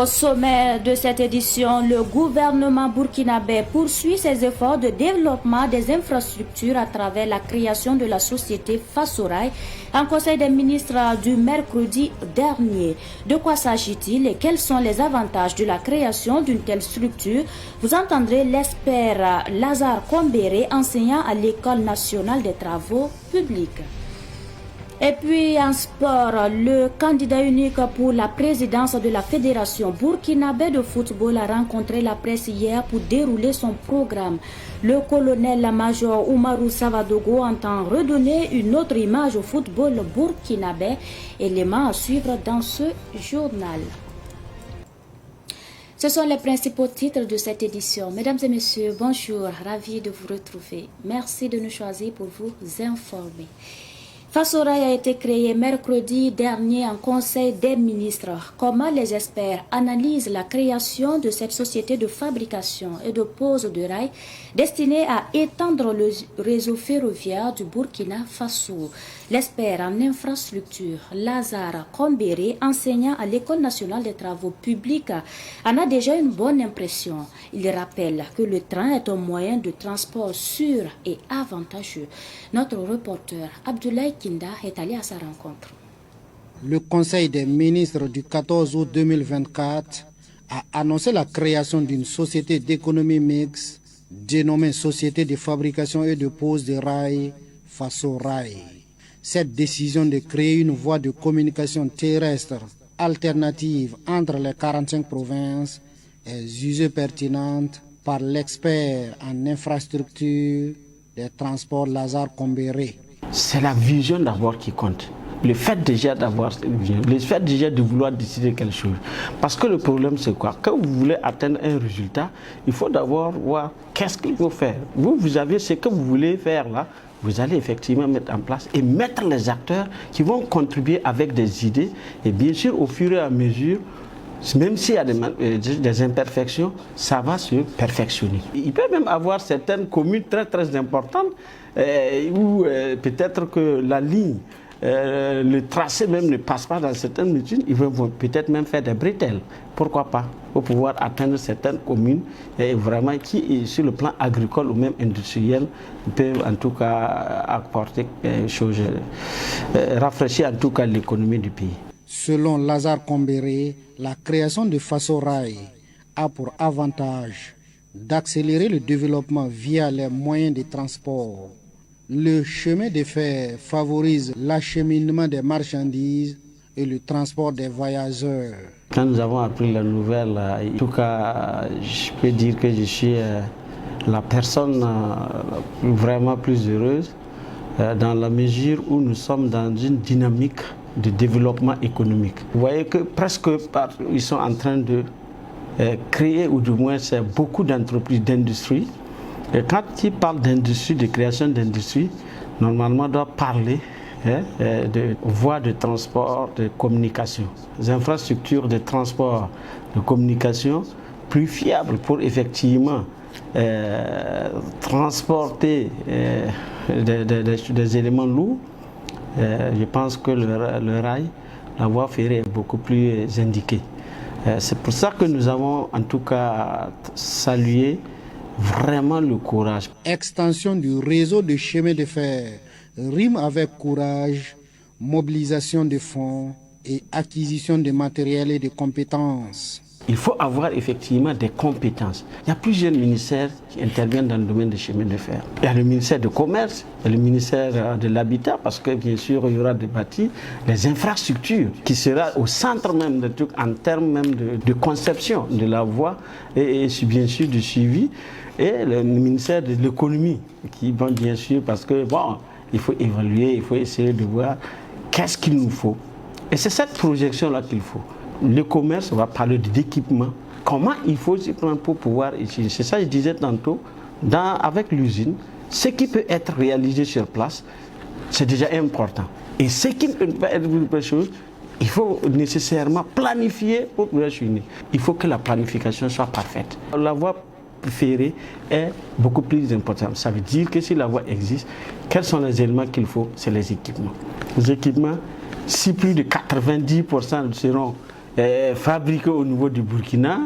Au sommet de cette édition, le gouvernement burkinabé poursuit ses efforts de développement des infrastructures à travers la création de la société Fassorail en Conseil des ministres du mercredi dernier. De quoi s'agit-il et quels sont les avantages de la création d'une telle structure? Vous entendrez l'expert Lazare Kombéré, enseignant à l'École nationale des travaux publics. Et puis en sport, le candidat unique pour la présidence de la Fédération burkinabé de football a rencontré la presse hier pour dérouler son programme. Le colonel-major Oumarou Savadogo entend redonner une autre image au football burkinabé, élément à suivre dans ce journal. Ce sont les principaux titres de cette édition. Mesdames et messieurs, bonjour, ravi de vous retrouver. Merci de nous choisir pour vous informer. Fassorail a été créé mercredi dernier en Conseil des ministres. Comment les experts analysent la création de cette société de fabrication et de pose de rails destinée à étendre le réseau ferroviaire du Burkina Faso? L'expert en infrastructure Lazare Kombéré, enseignant à l'École nationale des travaux publics, en a déjà une bonne impression. Il rappelle que le train est un moyen de transport sûr et avantageux. Notre reporter Abdoulaye Kinda est allé à sa rencontre. Le Conseil des ministres du 14 août 2024 a annoncé la création d'une société d'économie mixte dénommée Société de fabrication et de pose de rails Fassorail. Cette décision de créer une voie de communication terrestre alternative entre les 45 provinces est jugée pertinente par l'expert en infrastructure des transports Lazare Kombéré. C'est la vision d'abord qui compte. Le fait déjà d'avoir une vision, le fait déjà de vouloir décider quelque chose. Parce que le problème c'est quoi? Quand vous voulez atteindre un résultat, il faut d'abord voir qu'est-ce qu'il faut faire. Vous avez ce que vous voulez faire là, vous allez effectivement mettre en place et mettre les acteurs qui vont contribuer avec des idées. Et bien sûr, au fur et à mesure, même s'il y a des imperfections, ça va se perfectionner. Il peut même avoir certaines communes très très importantes où peut-être que la ligne, le tracé même ne passe pas dans certaines usines, ils vont peut-être même faire des bretelles. Pourquoi pas? Pour pouvoir atteindre certaines communes et vraiment qui, sur le plan agricole ou même industriel, peuvent en tout cas apporter quelque chose, rafraîchir en tout cas l'économie du pays. Selon Lazare Kombéré, la création de Fassorail a pour avantage d'accélérer le développement via les moyens de transport. Le chemin de fer favorise l'acheminement des marchandises et le transport des voyageurs. Quand nous avons appris la nouvelle, en tout cas, je peux dire que je suis la personne vraiment plus heureuse dans la mesure où nous sommes dans une dynamique de développement économique. Vous voyez que presque ils sont en train de créer, ou du moins c'est beaucoup d'entreprises d'industrie. Et quand ils parlent d'industrie, de création d'industrie, normalement on doit parler de voies de transport, de communication, des infrastructures de transport, de communication plus fiables pour effectivement transporter des éléments lourds. Je pense que le rail, la voie ferrée est beaucoup plus indiquée. C'est pour ça que nous avons en tout cas salué vraiment le courage. Extension du réseau de chemins de fer rime avec courage, mobilisation de fonds et acquisition de matériel et de compétences. Il faut avoir effectivement des compétences. Il y a plusieurs ministères qui interviennent dans le domaine des chemins de fer. Il y a le ministère du Commerce, il y a le ministère de l'Habitat, parce que bien sûr il y aura des bâtis, les infrastructures qui sera au centre même de tout, en termes même de conception de la voie et bien sûr du suivi. Et le ministère de l'économie qui va bien sûr, parce que bon, il faut évaluer, il faut essayer de voir qu'est-ce qu'il nous faut. Et c'est cette projection-là qu'il faut. Le commerce va parler d'équipement. Comment il faut s'y prendre pour pouvoir utiliser. C'est ça que je disais tantôt, avec l'usine, ce qui peut être réalisé sur place, c'est déjà important. Et ce qui ne peut pas être une chose, il faut nécessairement planifier pour pouvoir s'unir. Il faut que la planification soit parfaite. La voie ferrée est beaucoup plus importante. Ça veut dire que si la voie existe, quels sont les éléments qu'il faut? C'est les équipements. Les équipements, si plus de 90% seront fabriqué au niveau du Burkina,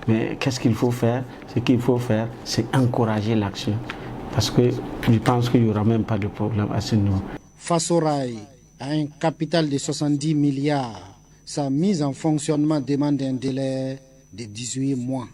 mais qu'est-ce qu'il faut faire? Ce qu'il faut faire, c'est encourager l'action. Parce que je pense qu'il n'y aura même pas de problème à ce niveau. Fassorail a un capital de 70 milliards. Sa mise en fonctionnement demande un délai de 18 mois.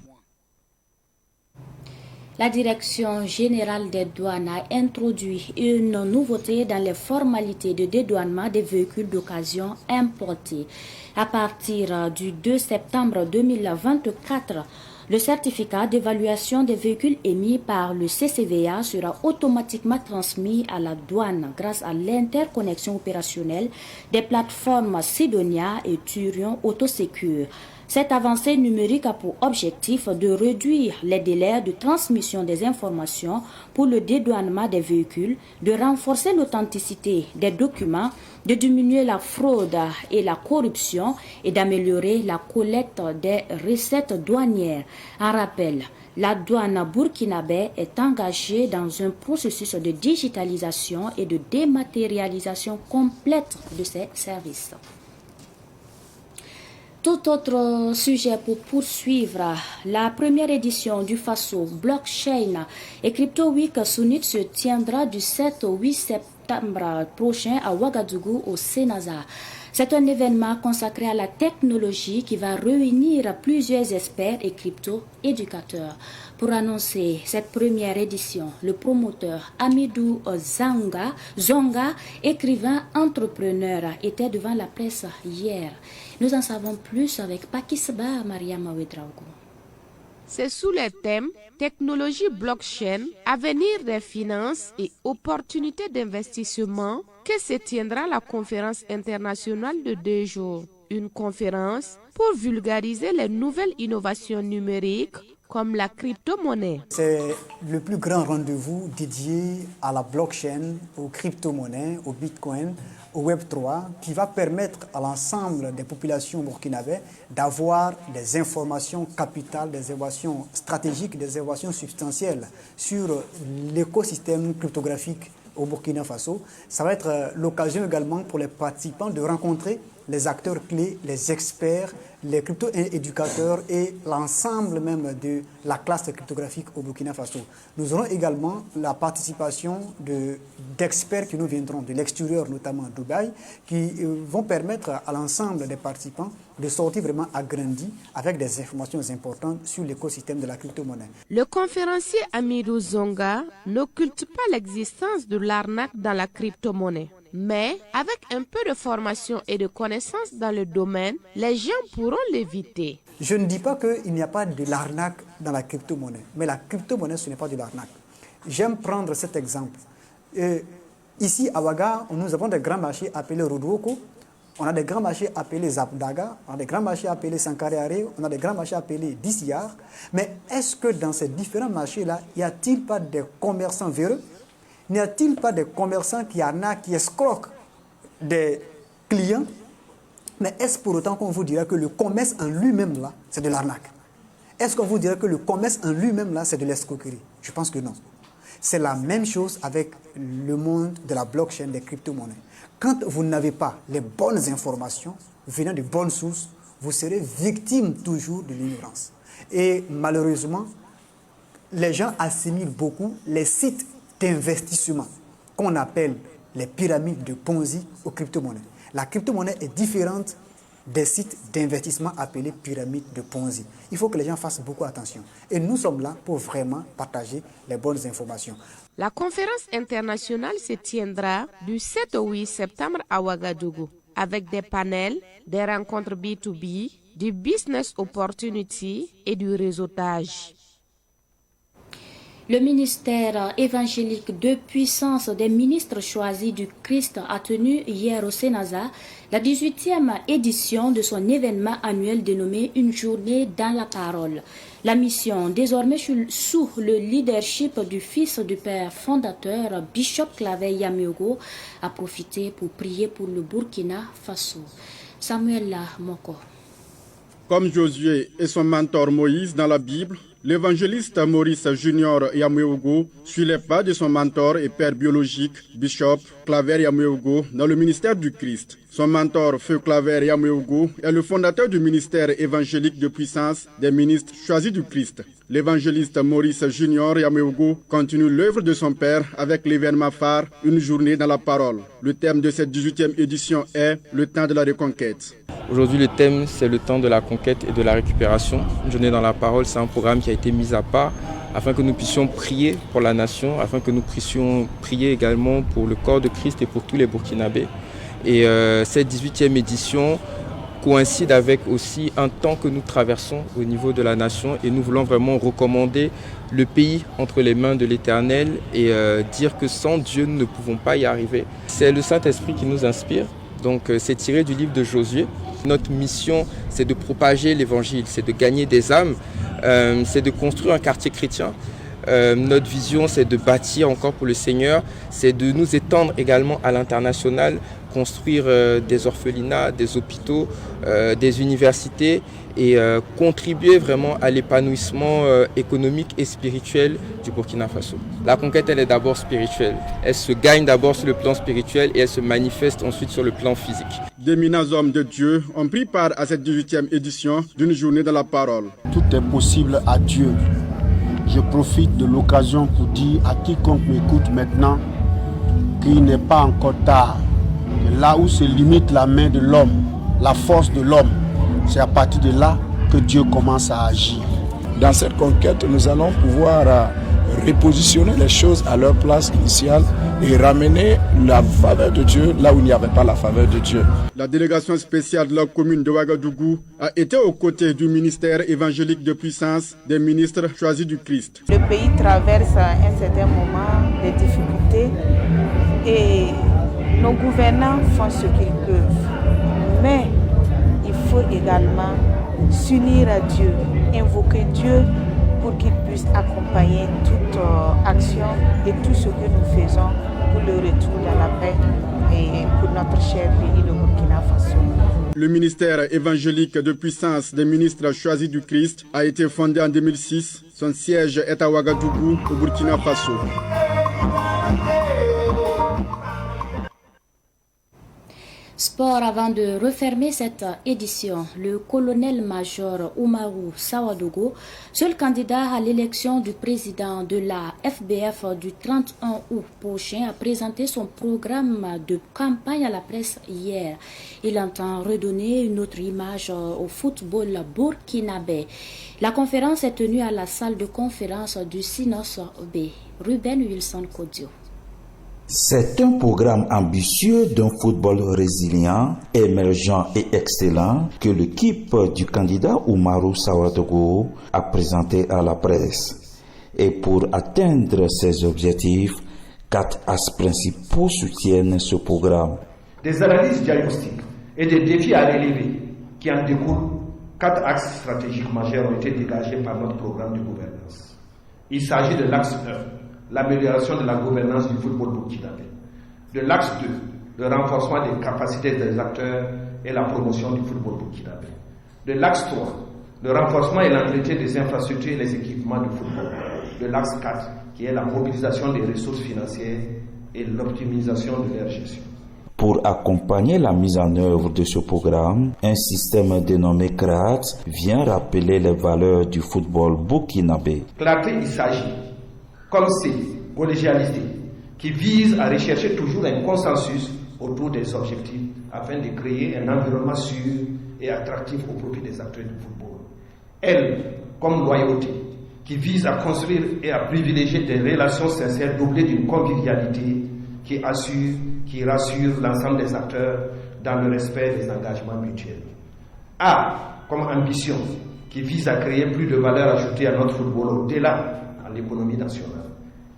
La Direction générale des douanes a introduit une nouveauté dans les formalités de dédouanement des véhicules d'occasion importés. À partir du 2 septembre 2024, le certificat d'évaluation des véhicules émis par le CCVA sera automatiquement transmis à la douane grâce à l'interconnexion opérationnelle des plateformes Sidonia et Turion Autosecure. Cette avancée numérique a pour objectif de réduire les délais de transmission des informations pour le dédouanement des véhicules, de renforcer l'authenticité des documents, de diminuer la fraude et la corruption et d'améliorer la collecte des recettes douanières. En rappel, la douane burkinabé est engagée dans un processus de digitalisation et de dématérialisation complète de ses services. Tout autre sujet pour poursuivre, la première édition du FASO Blockchain et Crypto Week Summit se tiendra du 7 au 8 septembre prochain à Ouagadougou au Sénasa. C'est un événement consacré à la technologie qui va réunir plusieurs experts et crypto-éducateurs. Pour annoncer cette première édition, le promoteur Amidou Zonga, écrivain entrepreneur, était devant la presse hier. Nous en savons plus avec Pakisba Mariama Wedraogo. C'est sous le thème Technologie blockchain, avenir des finances et opportunités d'investissement que se tiendra la conférence internationale de 2 jours. Une conférence pour vulgariser les nouvelles innovations numériques comme la crypto-monnaie. C'est le plus grand rendez-vous dédié à la blockchain, aux crypto-monnaies, au bitcoin, au Web3, qui va permettre à l'ensemble des populations burkinabées d'avoir des informations capitales, des informations stratégiques, des informations substantielles sur l'écosystème cryptographique au Burkina Faso. Ça va être l'occasion également pour les participants de rencontrer les acteurs clés, les experts, les crypto-éducateurs et l'ensemble même de la classe cryptographique au Burkina Faso. Nous aurons également la participation d'experts qui nous viendront de l'extérieur, notamment Dubaï, qui vont permettre à l'ensemble des participants de sortir vraiment agrandis avec des informations importantes sur l'écosystème de la crypto-monnaie. Le conférencier Amidou Zonga n'occulte pas l'existence de l'arnaque dans la crypto-monnaie. Mais avec un peu de formation et de connaissances dans le domaine, les gens pourront l'éviter. Je ne dis pas qu'il n'y a pas de l'arnaque dans la crypto-monnaie, mais la crypto-monnaie, ce n'est pas de l'arnaque. J'aime prendre cet exemple. Ici, à Ouaga, nous avons des grands marchés appelés Rodwoko, on a des grands marchés appelés Zapdaga, on a des grands marchés appelés Sankareare, on a des grands marchés appelés Disiar. Mais est-ce que dans ces différents marchés-là, n'y a-t-il pas des commerçants véreux? N'y a-t-il pas des commerçants qui arnaquent, qui escroquent des clients? Mais est-ce pour autant qu'on vous dira que le commerce en lui-même, là, c'est de l'arnaque? Est-ce qu'on vous dira que le commerce en lui-même, là, c'est de l'escroquerie? Je pense que non. C'est la même chose avec le monde de la blockchain, des crypto-monnaies. Quand vous n'avez pas les bonnes informations venant de bonnes sources, vous serez victime toujours de l'ignorance. Et malheureusement, les gens assimilent beaucoup les sites d'investissement qu'on appelle les pyramides de Ponzi aux crypto-monnaies. La crypto-monnaie est différente des sites d'investissement appelés pyramides de Ponzi. Il faut que les gens fassent beaucoup attention. Et nous sommes là pour vraiment partager les bonnes informations. La conférence internationale se tiendra du 7 au 8 septembre à Ouagadougou avec des panels, des rencontres B2B, du business opportunity et du réseautage. Le ministère évangélique de puissance des ministres choisis du Christ a tenu hier au Sénasa la 18e édition de son événement annuel dénommé Une journée dans la parole. La mission, désormais sous le leadership du fils du père fondateur, Bishop Claver Yameogo, a profité pour prier pour le Burkina Faso. Samuel Moko. Comme Josué et son mentor Moïse dans la Bible, l'évangéliste Maurice Junior Yameogo suit les pas de son mentor et père biologique, Bishop Claver Yameogo, dans le ministère du Christ. Son mentor, Feu Claver Yamoyogo, est le fondateur du ministère évangélique de puissance des ministres choisis du Christ. L'évangéliste Maurice Junior Yamoyogo continue l'œuvre de son père avec l'événement phare Une journée dans la parole. Le thème de cette 18e édition est le temps de la reconquête. Aujourd'hui, le thème, c'est le temps de la conquête et de la récupération. Une journée dans la parole, c'est un programme qui a été mis à part afin que nous puissions prier pour la nation, afin que nous puissions prier également pour le corps de Christ et pour tous les Burkinabés. Et cette 18e édition coïncide avec aussi un temps que nous traversons au niveau de la nation et nous voulons vraiment recommander le pays entre les mains de l'Éternel et dire que sans Dieu, nous ne pouvons pas y arriver. C'est le Saint-Esprit qui nous inspire, donc c'est tiré du livre de Josué. Notre mission, c'est de propager l'évangile, c'est de gagner des âmes, c'est de construire un quartier chrétien. Notre vision, c'est de bâtir encore pour le Seigneur, c'est de nous étendre également à l'international, construire des orphelinats, des hôpitaux, des universités et contribuer vraiment à l'épanouissement économique et spirituel du Burkina Faso. La conquête, elle est d'abord spirituelle. Elle se gagne d'abord sur le plan spirituel et elle se manifeste ensuite sur le plan physique. D'éminents hommes de Dieu ont pris part à cette 18e édition d'une journée dans la parole. Tout est possible à Dieu. Je profite de l'occasion pour dire à quiconque m'écoute maintenant qu'il n'est pas encore tard. Que là où se limite la main de l'homme, la force de l'homme, c'est à partir de là que Dieu commence à agir. Dans cette conquête, nous allons pouvoir repositionner les choses à leur place initiale et ramener la faveur de Dieu là où il n'y avait pas la faveur de Dieu. La délégation spéciale de la commune de Ouagadougou a été aux côtés du ministère évangélique de puissance des ministres choisis du Christ. Le pays traverse un certain moment de difficultés et nos gouvernants font ce qu'ils peuvent. Mais il faut également s'unir à Dieu, invoquer Dieu pour qu'il puisse accompagner toute action et tout ce que nous faisons pour le retour dans la paix et pour notre cher pays, le Burkina Faso. Le ministère évangélique de puissance des ministres choisis du Christ a été fondé en 2006. Son siège est à Ouagadougou, au Burkina Faso. Sport avant de refermer cette édition. Le colonel-major Oumarou Sawadogo, seul candidat à l'élection du président de la FBF du 31 août prochain, a présenté son programme de campagne à la presse hier. Il entend redonner une autre image au football burkinabé. La conférence est tenue à la salle de conférence du Sinos B. Ruben Wilson Kodio. C'est un programme ambitieux d'un football résilient, émergent et excellent que l'équipe du candidat Oumarou Sawadogo a présenté à la presse. Et pour atteindre ces objectifs, 4 axes principaux soutiennent ce programme. Des analyses diagnostiques et des défis à relever qui en découlent, 4 axes stratégiques majeurs ont été dégagés par notre programme de gouvernance. Il s'agit de l'axe 1. L'amélioration de la gouvernance du football burkinabé. De l'axe 2, le renforcement des capacités des acteurs et la promotion du football burkinabé. De l'axe 3, le renforcement et l'entretien des infrastructures et les équipements du football. De l'axe 4, qui est la mobilisation des ressources financières et l'optimisation de leur gestion. Pour accompagner la mise en œuvre de ce programme, un système dénommé CRAT vient rappeler les valeurs du football burkinabé. Clarté, il s'agit, comme c'est collégialité, qui vise à rechercher toujours un consensus autour des objectifs afin de créer un environnement sûr et attractif au profit des acteurs du football. Elle, comme loyauté, qui vise à construire et à privilégier des relations sincères doublées d'une convivialité qui rassure l'ensemble des acteurs dans le respect des engagements mutuels. A, comme ambition, qui vise à créer plus de valeur ajoutée à notre football au-delà de l'économie nationale.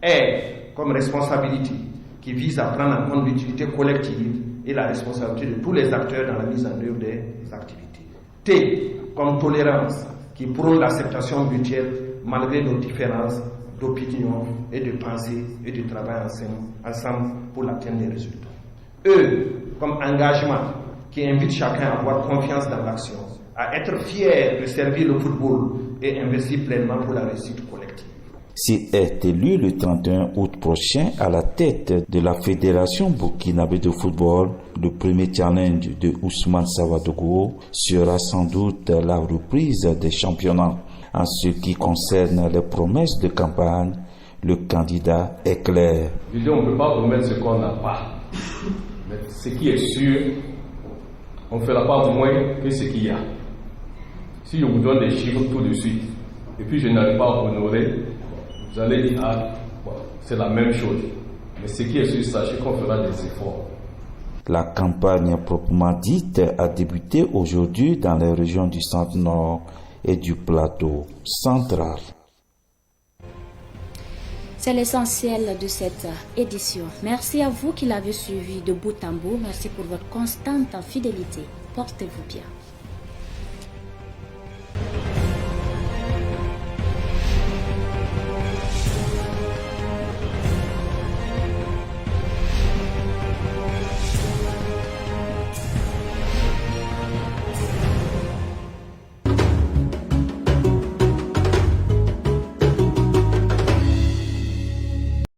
R, comme responsabilité, qui vise à prendre en compte l'utilité collective et la responsabilité de tous les acteurs dans la mise en œuvre des activités. T, comme tolérance, qui prône l'acceptation mutuelle malgré nos différences d'opinion et de pensée et de travail ensemble pour l'atteinte des résultats. E, comme engagement, qui invite chacun à avoir confiance dans l'action, à être fier de servir le football et investir pleinement pour la réussite collective. s'il est élu le 31 août prochain à la tête de la Fédération burkinabé de football, le premier challenge de Ousmane Sawadogo sera sans doute la reprise des championnats. En ce qui concerne les promesses de campagne, le candidat est clair. On ne peut pas promettre ce qu'on n'a pas. Mais ce qui est sûr, on ne fera pas moins que ce qu'il y a. Si je vous donne des chiffres tout de suite, et puis je n'arrive pas à honorer, vous allez dire, c'est la même chose. Mais ce qui est sûr, sachez qu'on fera des efforts. La campagne proprement dite a débuté aujourd'hui dans les régions du centre-nord et du plateau central. C'est l'essentiel de cette édition. Merci à vous qui l'avez suivi de bout en bout. Merci pour votre constante fidélité. Portez-vous bien.